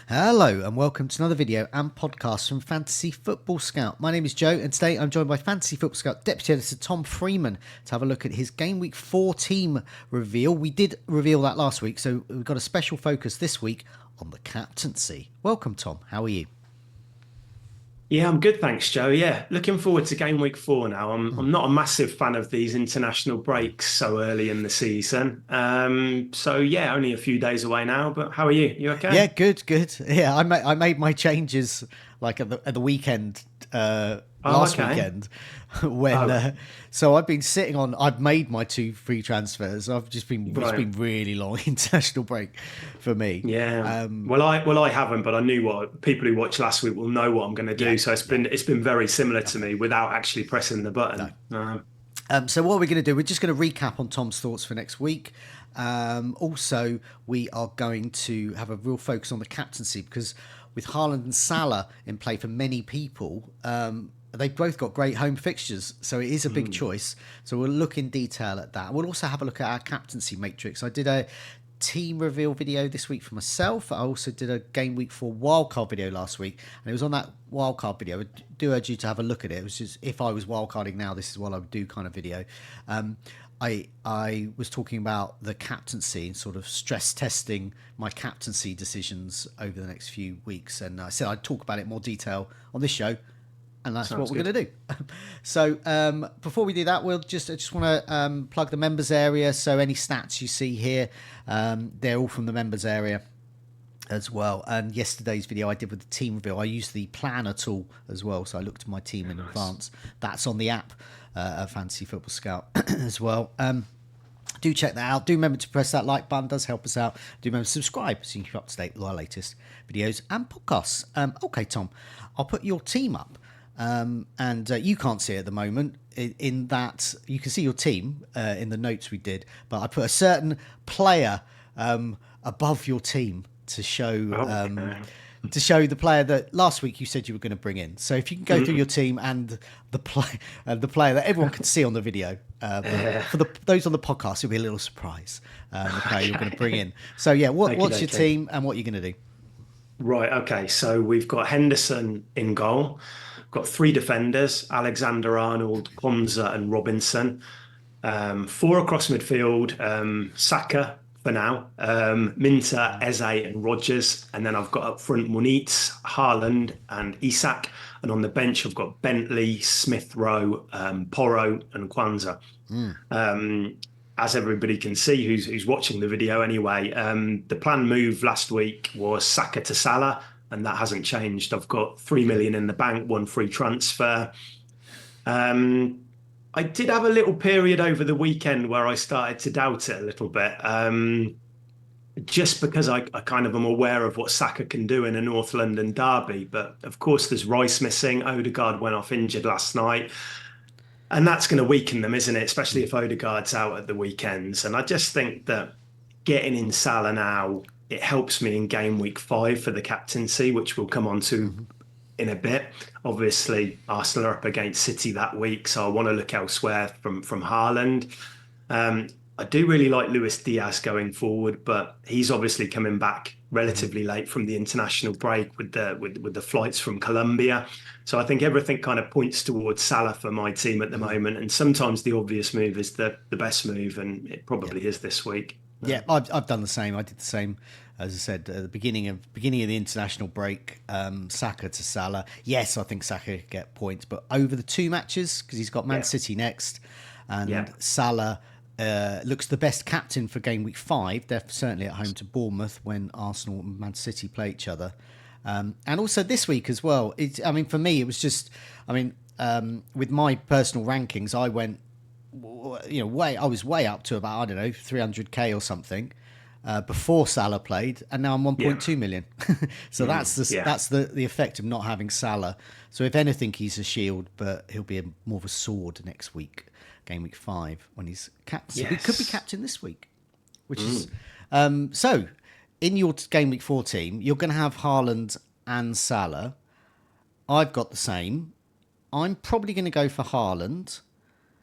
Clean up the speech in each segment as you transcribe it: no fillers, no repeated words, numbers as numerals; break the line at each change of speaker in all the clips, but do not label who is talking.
Hello and welcome to another video and podcast from Fantasy Football Scout. My name is Joe and today I'm joined by Fantasy Football Scout Deputy Editor Tom Freeman to have a look at his Game Week 4 team reveal. We did reveal that last week, so we've got a special focus this week on the captaincy. Welcome, Tom. How are you?
Yeah, I'm good, thanks, Joe. Yeah, looking forward to game week 4 now. I'm not a massive fan of these international breaks so early in the season. So yeah, only a few days away now. But how are you? You
Yeah,
okay?
good. Yeah, I made my changes like at the weekend,
Oh,
last
okay.
weekend, when
Oh,
so I've been sitting on. I've made my two free transfers. I've just been it's
right.
been really long international break for me.
Yeah.
Um,
Well, I haven't, but I knew what people who watched last week will know what I'm going to
yeah,
do. So it's
yeah,
been very similar to
okay,
me without actually pressing the
no.
button.
So what we're going to do, we're just going to recap on Tom's thoughts for next week. Also, we are going to have a real focus on the captaincy because with Haaland and Salah in play for many people, they've both got great home fixtures, so it is a big
Mm,
choice. So we'll look in detail at that. We'll also have a look at our captaincy matrix. I did a team reveal video this week for myself. I also did a game week 4 wildcard video last week, and it was on that wildcard video. I do urge you to have a look at it. It was just if I was wildcarding now, this is what I would do kind of video. Um, I was talking about the captaincy and sort of stress testing my captaincy decisions over the next few weeks, and I said I'd talk about it in more detail on this show, and that's what
sounds
we're
good.
going to do. So before we do that, I just want to plug the members area. So any stats you see here, they're all from the members area as well. And yesterday's video I did with the team reveal, I used the planner tool as well. So I looked at my team in
Nice.
advance. That's on the app of Fantasy Football Scout as well. Do check that out. Do remember to press that like button. Does help us out. Do remember to subscribe so you can keep up to date with our latest videos and podcasts. Okay, Tom, I'll put your team up. And you can't see it at the moment in that you can see your team in the notes we did, but I put a certain player above your team
Okay.
to show the player that last week you said you were going to bring in. So if you can go through your
Mm.
team and the player that everyone can see on the video, but
Yeah.
for those on the podcast, it'll be a little surprise. The player you're going to bring
Okay.
in. So yeah,
Okie
what's your
dokie.
team and what you're going to do?
Right, okay. So we've got Henderson in goal. Got three defenders, Alexander Arnold, Konza, and Robinson. Four across midfield, Saka for now, Minter, Eze, and Rogers. And then I've got up front Muniz, Haaland, and Isak. And on the bench, I've got Bentley, Smith Rowe, Porro, and Kwanzaa. Um, as everybody can see who's watching the video anyway, the planned move last week was Saka to Salah, and that hasn't changed. I've got 3 million in the bank, one free transfer. Um, I did have a little period over the weekend where I started to doubt it a little bit, just because I kind of am aware of what Saka can do in a North London derby. But of course, there's Rice missing. Odegaard went off injured last night. And that's going to weaken them, isn't it? Especially if Odegaard's out at the weekends. And I just think that getting in Salah now, it helps me in game week 5 for the captaincy, which we'll come on to
Mm-hmm.
in a bit. Obviously, Arsenal are up against City that week, so I want to look elsewhere from Haaland. Um, I do really like Luis Diaz going forward, but he's obviously coming back
Mm-hmm.
relatively late from the international break with the flights from Colombia. So I think everything kind of points towards Salah for my team at the
Mm-hmm.
moment. And sometimes the obvious move is the best move, and it
Yeah.
probably is this week.
Yeah, I've done the same. I did the same, as I said at the beginning of the international break. Saka to Salah. Yes, I think Saka could get points, but over the two matches because he's got Man
Yeah,
City next, and
yeah,
Salah looks the best captain for game week 5. They're certainly at home to Bournemouth when Arsenal and Man City play each other, and also this week as well. I mean, for me, it was just. I mean, with my personal rankings, I went I was way up to about, I don't know, 300k or something before Salah played, and now I'm
yeah,
1.2 million. So
yeah.
that's the effect of not having Salah. So if anything, he's a shield, but he'll be more of a sword next week, game week 5, when he's captain. He could be
Yes.
captain this week, which is
Mm.
so. In your game week 4 team, you're going to have Haaland and Salah. I've got the same. I'm probably going to go for Haaland.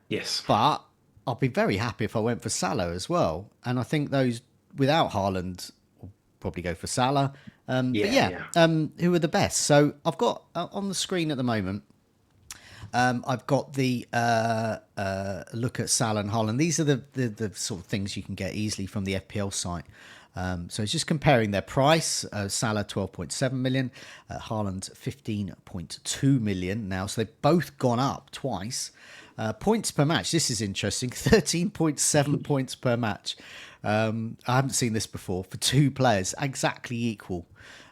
Yes.
But I'll be very happy if I went for Salah as well. And I think those without Haaland will probably go for Salah. But
Yeah,
yeah,
yeah.
who are the best? So I've got on the screen at the moment. I've got the look at Salah and Haaland. These are the sort of things you can get easily from the FPL site. So it's just comparing their price. Salah 12.7 million, Haaland 15.2 million now. So they've both gone up twice. Points per match. This is interesting. 13.7 points per match. I haven't seen this before for two players, exactly equal.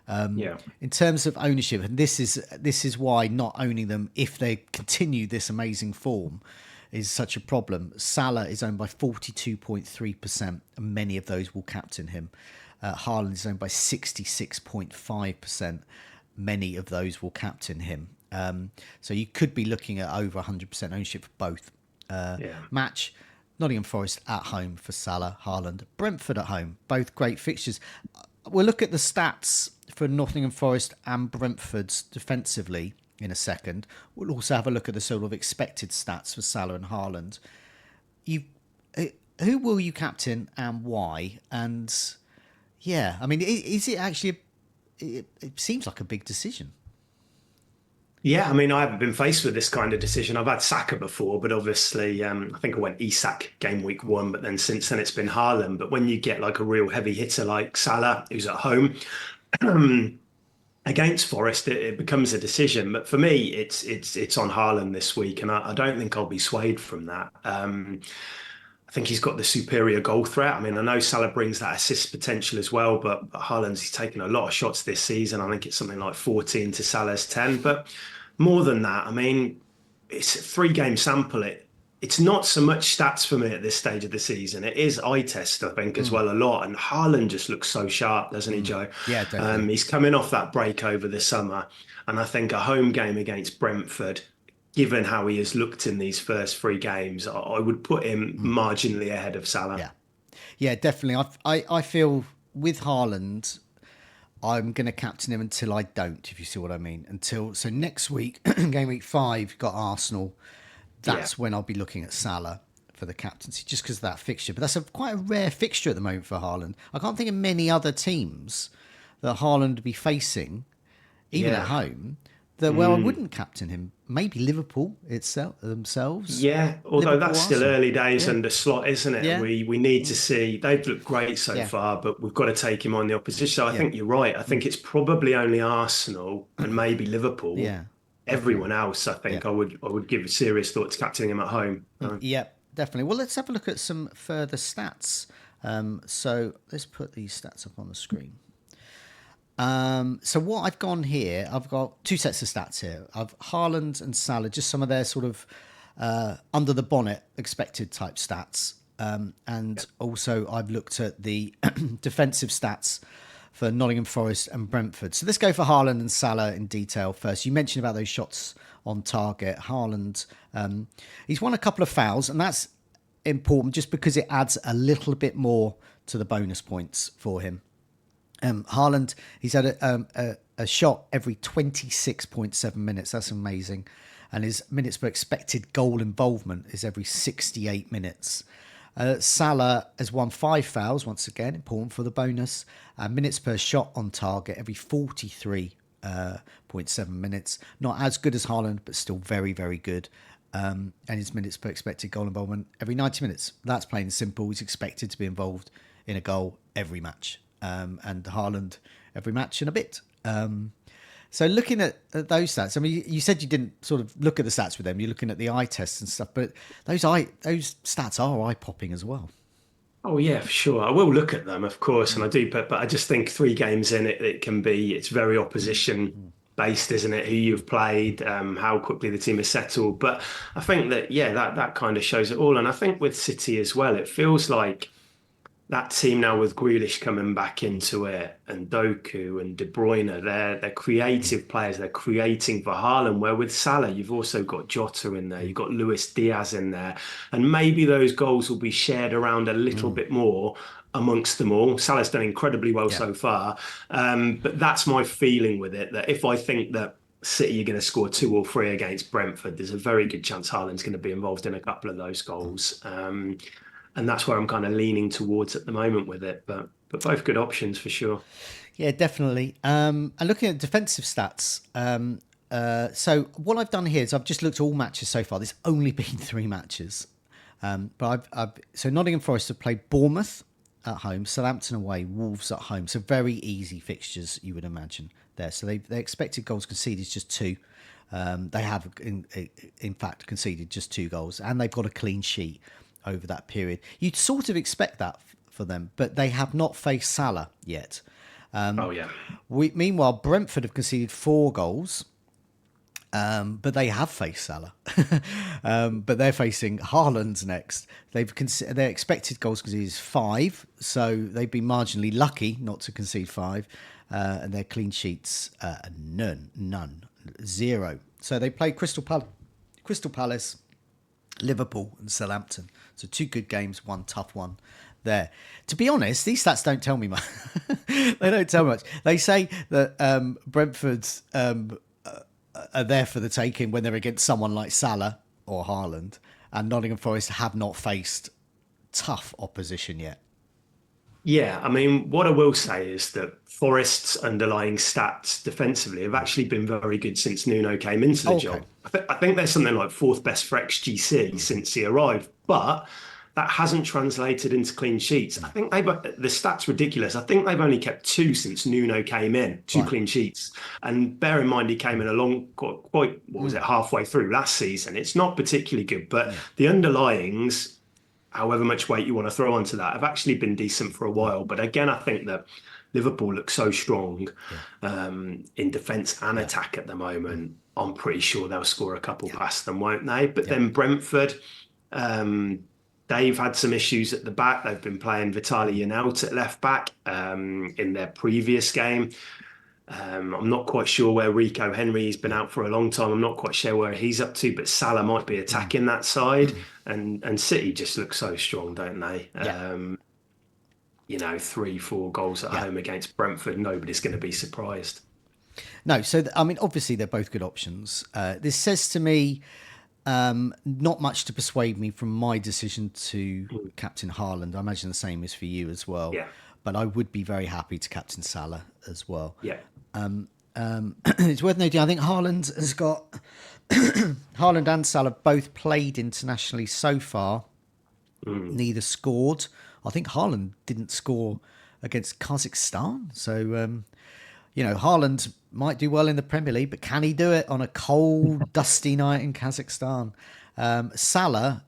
Yeah.
In terms of ownership, and this is why not owning them if they continue this amazing form is such a problem. Salah is owned by 42.3%, and many of those will captain him. Haaland is owned by 66.5%. Many of those will captain him. So you could be looking at over 100% ownership for both.
Yeah.
Match Nottingham Forest at home for Salah, Haaland. Brentford at home, both great fixtures. We'll look at the stats for Nottingham Forest and Brentford's defensively in a second. We'll also have a look at the sort of expected stats for Salah and Haaland. You, who will you captain and why? And yeah, I mean, is it actually? It seems like a big decision.
Yeah, I mean, I haven't been faced with this kind of decision. I've had Saka before, but obviously, I think I went Isak game week 1, but then since then it's been Haaland. But when you get like a real heavy hitter like Salah, who's at home against Forest, it becomes a decision. But for me, it's on Haaland this week, and I don't think I'll be swayed from that. I think he's got the superior goal threat. I mean, I know Salah brings that assist potential as well, but Haaland's he's taken a lot of shots this season. I think it's something like 14 to Salah's 10. But more than that, I mean, it's a 3 game sample. It's not so much stats for me at this stage of the season. It is eye test, I think, as well a lot. And Haaland just looks so sharp, doesn't he, Joe?
Yeah, definitely.
He's coming off that break over the summer, and I think a home game against Brentford, given how he has looked in these first 3 games, I would put him marginally ahead of Salah.
Yeah, yeah, definitely. I feel with Haaland, I'm going to captain him until I don't, if you see what I mean. So next week, game week 5, got Arsenal.
Yeah.
That's when I'll be looking at Salah for the captaincy, just because of that fixture. But that's quite a rare fixture at the moment for Haaland. I can't think of many other teams that Haaland would be facing, even at
Yeah.
home, that where I wouldn't captain him. Maybe Liverpool itself themselves.
Yeah, although
Liverpool,
that's still
Arsenal.
early days
Yeah,
under Slot, isn't it?
yeah,
We need to see. They've looked great so
yeah,
far, but we've got to take him on the opposition. So I
yeah,
think you're right. I think it's probably only Arsenal and maybe Liverpool.
yeah. Definitely.
Everyone else, I
Yeah.
think I would give a serious thought to captaining him at home.
Yeah, definitely. Well, let's have a look at some further stats. So let's put these stats up on the screen. So what I've gone here, I've got 2 sets of stats here. I've Haaland and Salah, just some of their sort of under the bonnet expected type stats. And also I've looked at the defensive stats for Nottingham Forest and Brentford. So let's go for Haaland and Salah in detail first. You mentioned about those shots on target. Haaland, he's won a couple of fouls, and that's important just because it adds a little bit more to the bonus points for him. Haaland, he's had a shot every 26.7 minutes. That's amazing. And his minutes per expected goal involvement is every 68 minutes. Salah has won 5 fouls, once again, important for the bonus. Minutes per shot on target every 43.7 minutes. Not as good as Haaland, but still very, very good. And his minutes per expected goal involvement every 90 minutes. That's plain and simple. He's expected to be involved in a goal every match. And Haaland every match and a bit. So looking at those stats, I mean, you said you didn't sort of look at the stats with them. You're looking at the eye tests and stuff, but those stats are eye popping as well.
Oh yeah, for sure. I will look at them, of course, and I do. But I just think 3 games in it can be. It's very opposition based, isn't it? Who you've played, how quickly the team is settled. But I think that yeah, that kind of shows it all. And I think with City as well, it feels like that team now with Grealish coming back into it and Doku and De Bruyne, they're creative players. They're creating for Haaland. Where with Salah, you've also got Jota in there. You've got Luis Diaz in there, and maybe those goals will be shared around a little bit more amongst them all. Salah's done incredibly well
Yeah.
so far, but that's my feeling with it. That if I think that City are going to score 2 or 3 against Brentford, there's a very good chance Haaland's going to be involved in a couple of those goals. And that's where I'm kind of leaning towards at the moment with it. But but both good options for sure.
Yeah, definitely. And looking at defensive stats, so what I've done here is I've just looked at all matches so far. There's only been 3 matches, but so Nottingham Forest have played Bournemouth at home, Southampton away, Wolves at home. So very easy fixtures, you would imagine there. So their expected goals conceded is just 2. They have, in fact, conceded just 2 goals, and they've got a clean sheet over that period. You'd sort of expect that for them, but they have not faced Salah yet.
Oh yeah.
Meanwhile, Brentford have conceded 4 goals, but they have faced Salah. But they're facing Haaland next. Their expected goals conceded is 5, so they've been marginally lucky not to concede 5, and their clean sheets none, 0. So they played Crystal Palace, Liverpool, and Southampton. So 2 good games, 1 tough one. There. To be honest, these stats don't tell me much. They don't tell much. They say that Brentford's are there for the taking when they're against someone like Salah or Haaland, and Nottingham Forest have not faced tough opposition yet.
Yeah, I mean, what I will say is that Forest's underlying stats defensively have actually been very good since Nuno came into the job. I think there's something like 4th best for XGC since he arrived, but that hasn't translated into clean sheets. I think the stats ridiculous. I think they've only kept 2 since Nuno came in, 2 clean sheets. And bear in mind, he came in along quite what was it, halfway through last season. It's not particularly good, but the underlyings, however much weight you want to throw onto that, have actually been decent for a while. But again, I think that Liverpool look so strong in defence and attack at the moment. I'm pretty sure they'll score a couple past them, won't they? But then Brentford, they've had some issues at the back. They've been playing Vitaly Janelt at left back in their previous game. I'm not quite sure where Rico Henry's been out for a long time. I'm not quite sure where he's up to, but Salah might be attacking that side. And City just look so strong, don't they? 3-4 goals at home against Brentford. Nobody's going to be surprised.
No, so I mean, obviously they're both good options. This says to me, not much to persuade me from my decision to captain Haaland. I imagine the same is for you as well.
Yeah.
But I would be very happy to captain Salah as well.
Yeah.
It's worth noting, I think Haaland has got Haaland and Salah both played internationally so far. Neither scored. I think Haaland didn't score against Kazakhstan. So, Haaland might do well in the Premier League, but can he do it on a cold, dusty night in Kazakhstan? Salah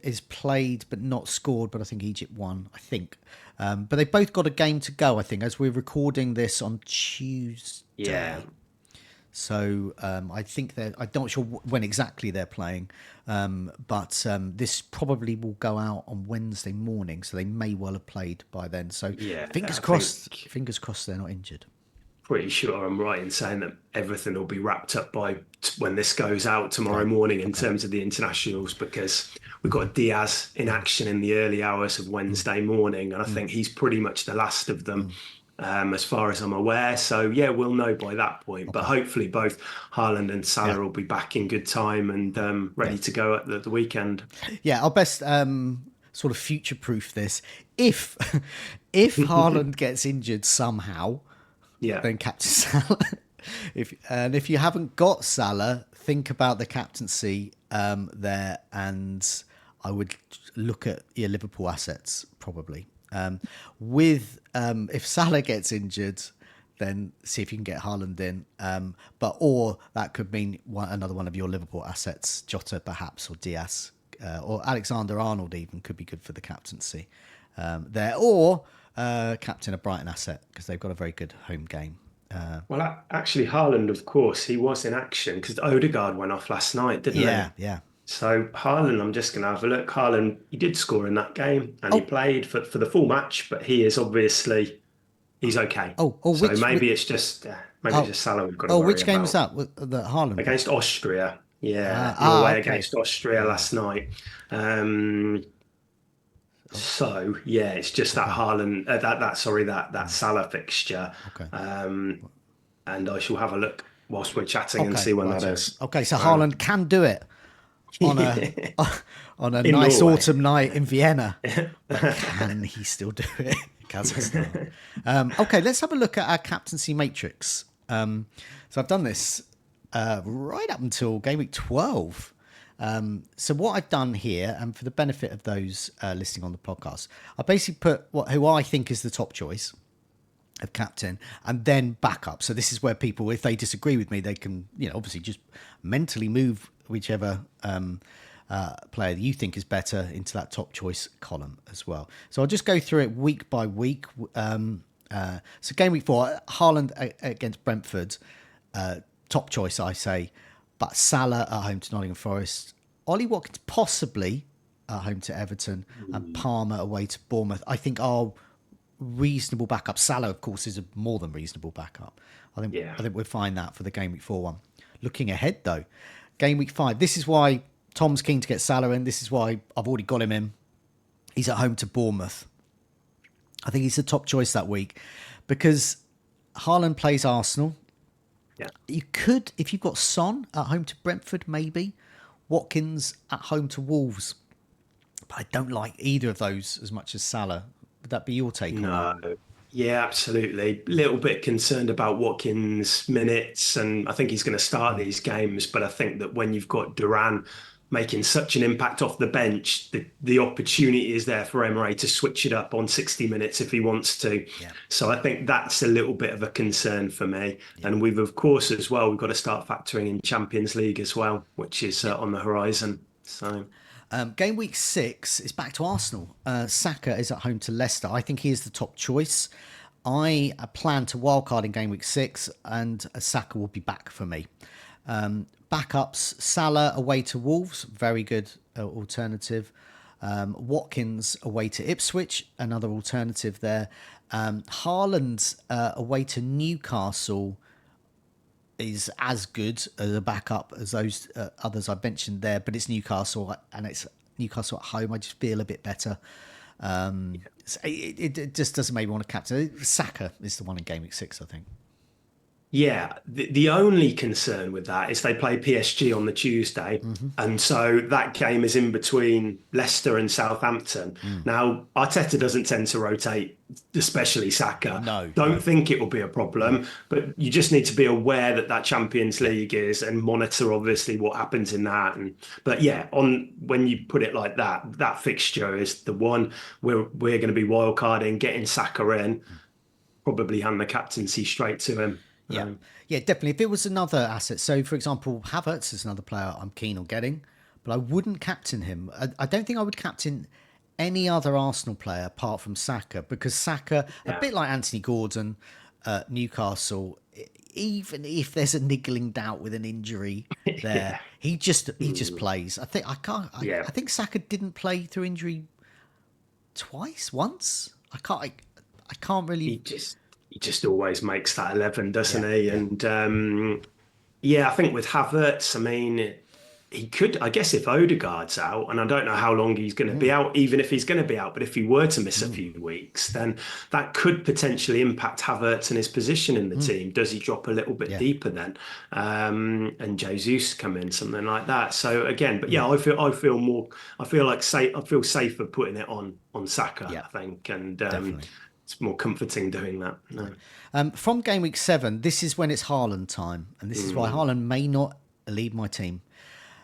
is played but not scored, but I think Egypt won, I think. But they both got a game to go, I think, as we're recording this on Tuesday.
Yeah.
So I think I'm not sure when exactly they're playing, but this probably will go out on Wednesday morning, so they may well have played by then. So fingers crossed they're not injured.
Pretty sure I'm right in saying that everything will be wrapped up by when this goes out tomorrow morning in terms of the internationals, because we've got Diaz in action in the early hours of Wednesday morning, and I think he's pretty much the last of them. As far as I'm aware. So, we'll know by that point. But hopefully both Haaland and Salah will be back in good time and ready to go at the weekend. Yeah,
I'll best sort of future-proof this. If Haaland gets injured somehow, then captain Salah. If you haven't got Salah, think about the captaincy there, and I would look at your Liverpool assets probably. If Salah gets injured, then see if you can get Haaland in. Or that could mean another one of your Liverpool assets, Jota perhaps, or Diaz, or Alexander-Arnold even could be good for the captaincy there. Or captain a Brighton asset because they've got a very good home game.
Well, actually, Haaland, of course, he was in action because Odegaard went off last night, didn't he?
Yeah.
So Haaland, I'm just going to have a look. Haaland, he did score in that game and he played for the full match, but he's okay. Maybe it's just Salah we've got to worry
which game
about.
was that? The Haaland
Against Austria. Norway against Austria last night. It's just that Haaland, that Salah fixture.
Okay.
And I shall have a look whilst we're chatting and see when that is.
Okay, so Haaland can do it on a nice
Norway.
autumn night in Vienna. But can he still do it? Kazakhstan. Okay, let's have a look at our captaincy matrix. So I've done this right up until game week 12. So what I've done here, and for the benefit of those listening on the podcast, I basically put who I think is the top choice of captain, and then backup. So this is where people, if they disagree with me, they can, obviously just mentally move whichever player you think is better into that top choice column as well. So I'll just go through it week by week. So game week 4, Haaland against Brentford, top choice, I say, but Salah at home to Nottingham Forest, Ollie Watkins possibly at home to Everton, and Palmer away to Bournemouth. I think are reasonable backup. Salah, of course, is a more than reasonable backup. I think we'll find that for the game week 4 one. Looking ahead though, game week 5. This is why Tom's keen to get Salah in. This is why I've already got him in. He's at home to Bournemouth. I think he's the top choice that week because Haaland plays Arsenal.
Yeah.
You could, if you've got Son at home to Brentford, maybe. Watkins at home to Wolves. But I don't like either of those as much as Salah. Would that be your take on that?
No. Yeah, absolutely. Little bit concerned about Watkins' minutes, and I think he's going to start these games. But I think that when you've got Duran making such an impact off the bench, the opportunity is there for Emery to switch it up on 60 minutes if he wants to.
Yeah.
So I think that's a little bit of a concern for me. Yeah. And we've, of course, as well, we've got to start factoring in Champions League as well, which is on the horizon. So.
Game week 6 is back to Arsenal. Saka is at home to Leicester. I think he is the top choice. I plan to wildcard in game week 6, and Saka will be back for me. Backups, Salah away to Wolves, very good alternative. Watkins away to Ipswich, another alternative there. Haaland away to Newcastle is as good as a backup as those others I mentioned there, but it's Newcastle, and it's Newcastle at home. I just feel a bit better. It just doesn't make me want to captain. Saka is the one in game week 6, I think.
Yeah, the only concern with that is they play PSG on the Tuesday. And so that game is in between Leicester and Southampton. Now, Arteta doesn't tend to rotate, especially Saka. Don't think it will be a problem, but you just need to be aware that Champions League is, and monitor obviously what happens in that. But yeah, when you put it like that fixture is the one we're going to be wildcarding, getting Saka in, probably hand the captaincy straight to him.
Yeah, definitely. If it was another asset, so for example, Havertz is another player I'm keen on getting, but I wouldn't captain him. I don't think I would captain any other Arsenal player apart from Saka, because Saka, a bit like Anthony Gordon, Newcastle, even if there's a niggling doubt with an injury there, he just plays. I think Saka didn't play through injury once. I can't really.
He just always makes that 11, doesn't he? And I think with Havertz, I mean, he could, I guess, if Odegaard's out, and I don't know how long he's going to be out, even if he's going to be out, but if he were to miss a few weeks, then that could potentially impact Havertz and his position in the team. Does he drop a little bit deeper then? And Jesus come in, something like that. So again, but I feel safer putting it on Saka, I think, and it's more comforting doing that. No.
From game week 7, this is when it's Haaland time, and this is why Haaland may not lead my team.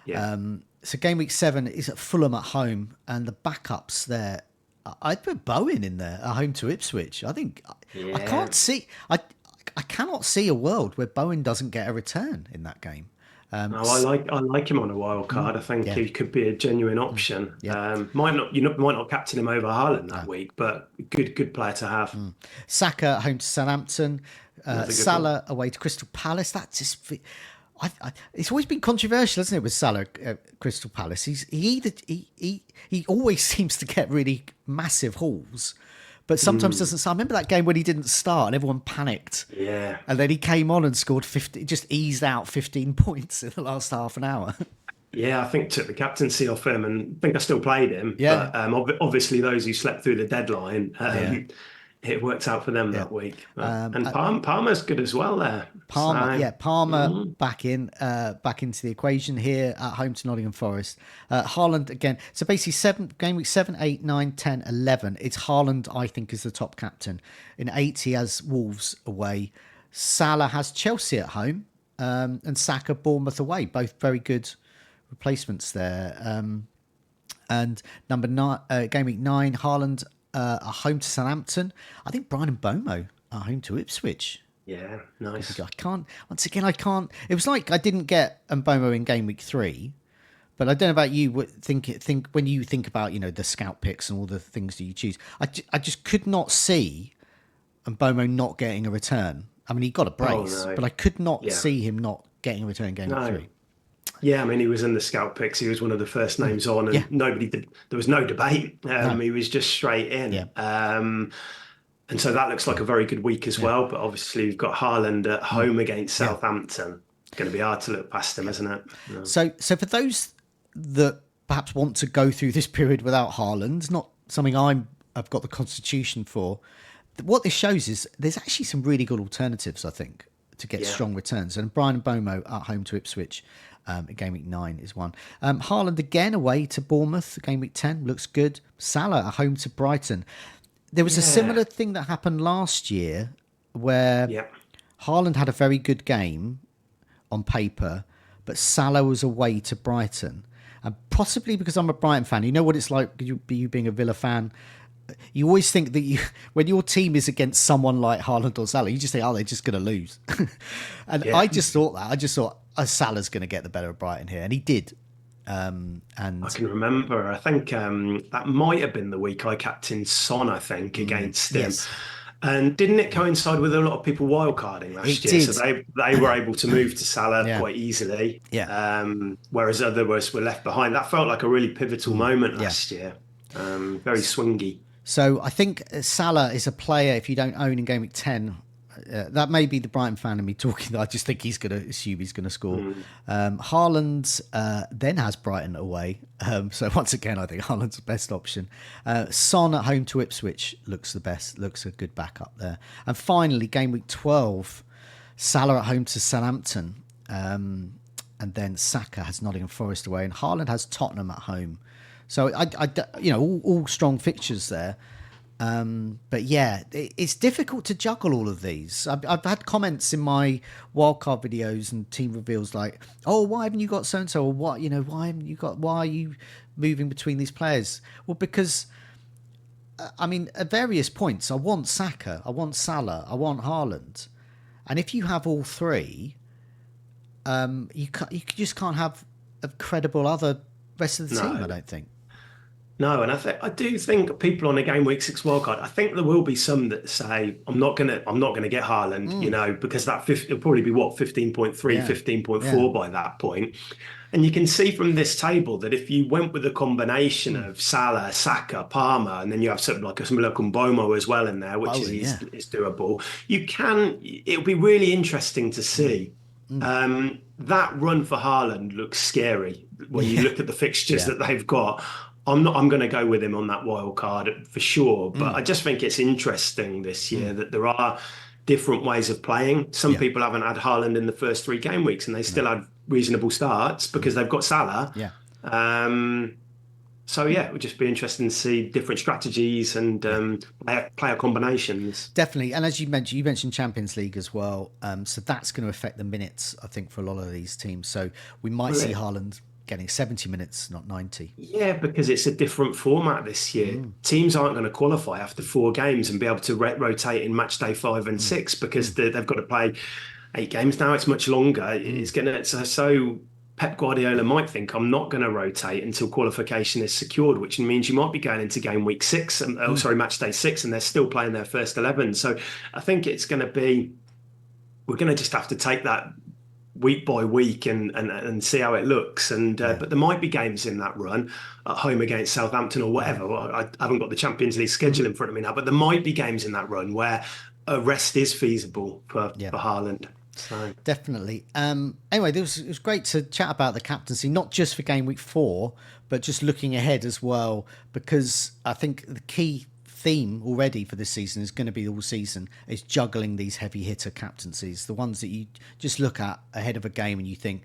So game week 7 is at Fulham at home, and the backups there, I'd put Bowen in there at home to Ipswich. I think I cannot see a world where Bowen doesn't get a return in that game.
I like him on a wild card. I think he could be a genuine option. Might not captain him over Haaland that week, but good player to have.
Saka at home to Southampton, Salah away to Crystal Palace. That's just. It's always been controversial, hasn't it, with Salah Crystal Palace? He always seems to get really massive hauls, but sometimes doesn't start. I remember that game when he didn't start and everyone panicked.
Yeah.
And then he came on and scored 50, just eased out 15 points in the last half an hour.
Yeah, I think took the captaincy off him, and I think I still played him.
Yeah.
But obviously those who slept through the deadline, it worked out for them
Yeah.
that week. And Palmer's good as well there.
Palmer back into the equation here at home to Nottingham Forest. Haaland again. So basically game week 7, 8, 9, 10, 11. It's Haaland, I think, is the top captain. In 8, he has Wolves away. Salah has Chelsea at home, and Saka Bournemouth away. Both very good replacements there. And number 9, game week 9, Haaland at home to Southampton. I think Brian and Bomo are home to Ipswich.
Yeah, nice.
I can't. It was like I didn't get Mbomo in game week 3, but I don't know about you. Think when you think about the scout picks and all the things that you choose. I just could not see Mbomo not getting a return. I mean, he got a brace, but I could not see him not getting a return in game week 3.
Yeah, I mean, he was in the scout picks. He was one of the first names on, and nobody did. There was no debate. He was just straight in.
Yeah.
And so that looks like a very good week as well. But obviously, we've got Haaland at home against Southampton. It's going to be hard to look past him, isn't it? Yeah.
So for those that perhaps want to go through this period without Haaland, not something I've got the constitution for. What this shows is there's actually some really good alternatives, I think, to get strong returns. And Brian Bomo at home to Ipswich. Game week 9 is one. Haaland again away to Bournemouth. Game week 10 looks good. Salah at home to Brighton. There was a similar thing that happened last year where Haaland had a very good game on paper, but Salah was away to Brighton. And possibly because I'm a Brighton fan, you know what it's like you being a Villa fan. You always think that when your team is against someone like Haaland or Salah, you just think, they're just going to lose. And I just thought that. I just thought, Salah's going to get the better of Brighton here. And he did. And
I can remember, I think that might have been the week I captained Son, I think, against him.
Yes.
And didn't it coincide with a lot of people wildcarding last year?
Did.
So they were able to move to Salah quite easily.
Yeah.
Whereas others were left behind. That felt like a really pivotal moment last year. Very swingy.
So I think Salah is a player, if you don't own in game week 10, that may be the Brighton fan in me talking. I just think he's going to assume he's going to score. Haaland then has Brighton away. So once again, I think Haaland's the best option. Son at home to Ipswich looks a good backup there. And finally, game week 12, Salah at home to Southampton. And then Saka has Nottingham Forest away. And Haaland has Tottenham at home. So, all strong fixtures there. But yeah, it's difficult to juggle all of these. I've had comments in my wildcard videos and team reveals like, "Oh, why haven't you got so and so?" Or what, why are you moving between these players? Well, because at various points, I want Saka, I want Salah, I want Haaland, and if you have all three, you just can't have a credible other rest of the team. I don't think.
No, and I do think people on a game week 6 wildcard, I think there will be some that say, I'm not gonna get Haaland, because it'll probably be 15.3, 15.4 by that point. And you can see from this table that if you went with a combination of Salah, Saka, Palmer, and then you have something like Mbomo as well in there, which is doable, it'll be really interesting to see. That run for Haaland looks scary when you look at the fixtures that they've got. I'm going to go with him on that wild card for sure, but I just think it's interesting this year that there are different ways of playing. Some people haven't had Haaland in the first 3 game weeks and they still had reasonable starts because they've got Salah. So it would just be interesting to see different strategies and player combinations.
Definitely, and as you mentioned Champions League as well. So that's going to affect the minutes, I think, for a lot of these teams. So we might see Haaland getting 70 minutes, not 90.
Yeah, because it's a different format this year. Teams aren't going to qualify after 4 games and be able to rotate in match day 5 and 6 because they've got to play 8 games now. It's much longer. It's going to so Pep Guardiola might think I'm not going to rotate until qualification is secured, which means you might be going into game week 6 match day 6, and they're still playing their first 11. So I think it's going to be, we're going to just have to take that week by week and see how it looks. But there might be games in that run at home against Southampton or whatever. I haven't got the Champions League schedule in front of me now, but there might be games in that run where a rest is feasible for Haaland. So.
Definitely. Anyway, it was great to chat about the captaincy, not just for game week 4, but just looking ahead as well, because I think the key theme already for this season is going to be all season is juggling these heavy hitter captaincies, the ones that you just look at ahead of a game and you think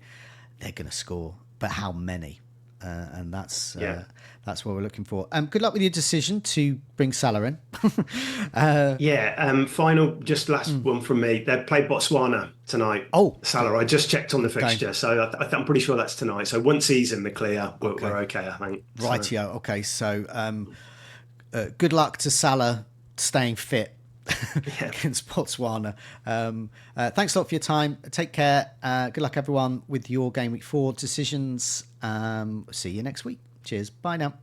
they're going to score, but how many? And that's what we're looking for. Good luck with your decision to bring Salah in.
Final, just last one from me. They play Botswana tonight.
Oh,
Salah. I just checked on the fixture, so I'm pretty sure that's tonight. So once he's in the clear, we're okay, I think.
Rightio. So. Okay, so good luck to Salah staying fit against Botswana. Thanks a lot for your time. Take care. Good luck, everyone, with your Game Week 4 decisions. See you next week. Cheers. Bye now.